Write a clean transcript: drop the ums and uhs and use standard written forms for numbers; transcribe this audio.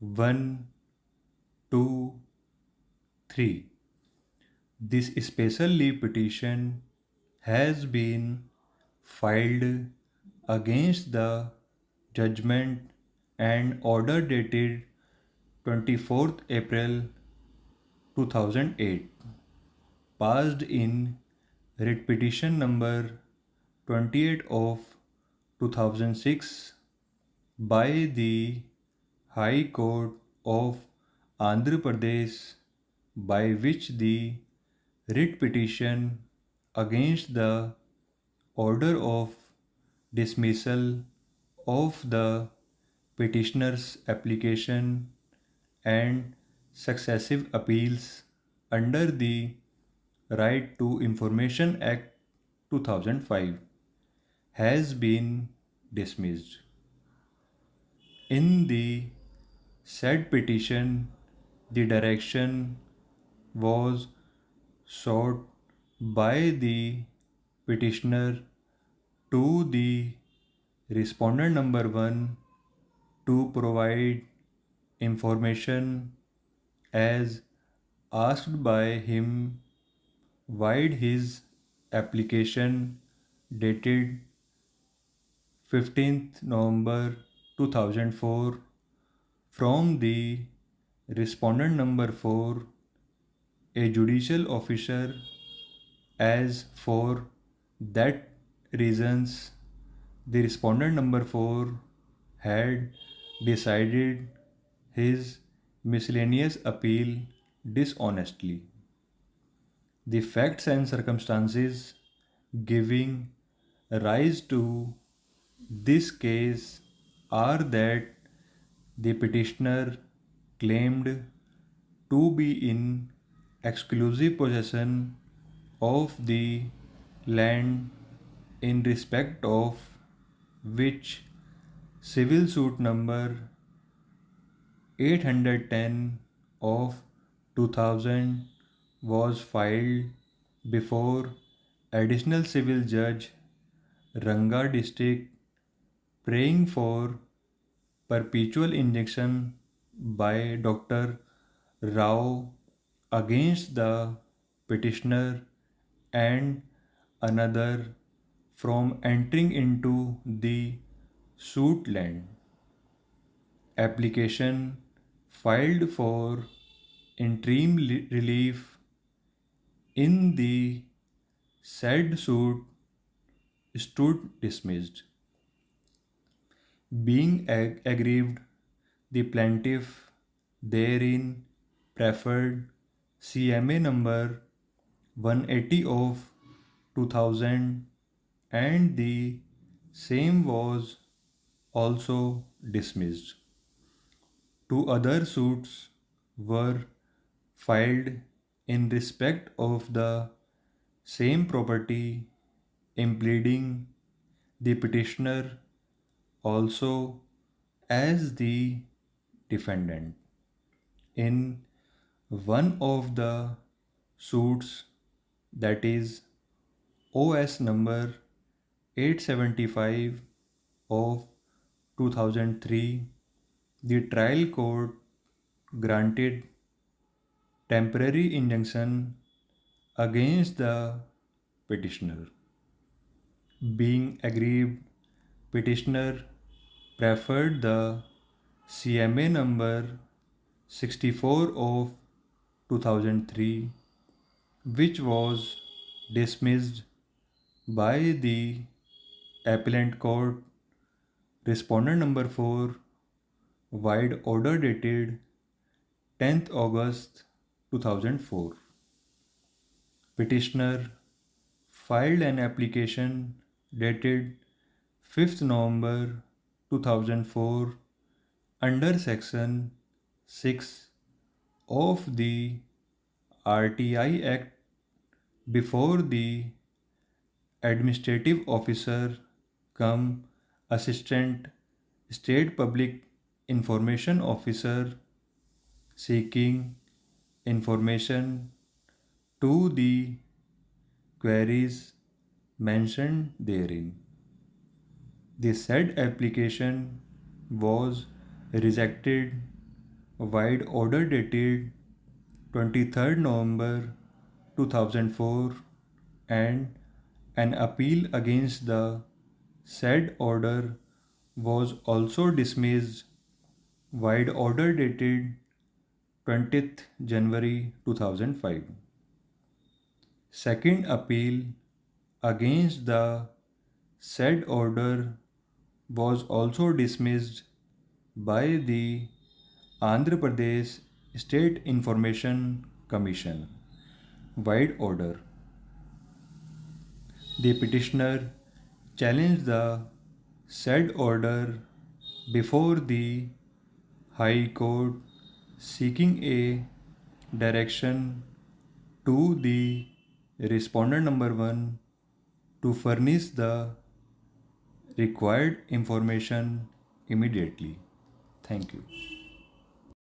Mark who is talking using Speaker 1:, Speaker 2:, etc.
Speaker 1: 1, 2, 3. This special leave petition has been filed against the judgment and order dated 24th April 2008, passed in writ petition number 28 of 2006 by the High Court of Andhra Pradesh, by which the writ petition against the order of dismissal of the petitioner's application and successive appeals under the Right to Information Act 2005 has been dismissed. In the said petition, the direction was sought by the petitioner to the respondent number 1 to provide information as asked by him vide his application dated 15th November 2004 from the respondent number 4, a judicial officer, as for that reasons the respondent number 4 had decided his miscellaneous appeal dishonestly. The facts and circumstances giving rise to this case are that the petitioner claimed to be in exclusive possession of the land in respect of which civil suit number 810 of 2000 was filed before Additional Civil Judge Ranga District, praying for perpetual injunction by Dr. Rao against the petitioner and another from entering into the suit land. Application filed for interim relief in the said suit stood dismissed. Being aggrieved, the plaintiff therein preferred CMA number 180 of 2000, and the same was also dismissed. Two other suits were filed in respect of the same property, impleading the petitioner also as the defendant. In one of the suits, that is OS number 875 of 2003, the trial court granted temporary injunction against the petitioner. Being aggrieved, petitioner preferred the CMA number 64 of 2003, which was dismissed by the appellant court, respondent number 4, wide order dated 10th August 2004. Petitioner filed an application dated 5th November 2004 under section 6 of the RTI Act before the administrative officer cum assistant state public information officer, seeking information to the queries mentioned therein. The said application was rejected wide order dated 23rd November 2004 and an appeal against the said order was also dismissed, wide order dated 20th January 2005. Second appeal against the said order was also dismissed by the Andhra Pradesh State Information Commission. Wide order. The petitioner challenged the said order before the High Court, seeking a direction to the respondent number 1 to furnish the required information immediately. Thank you.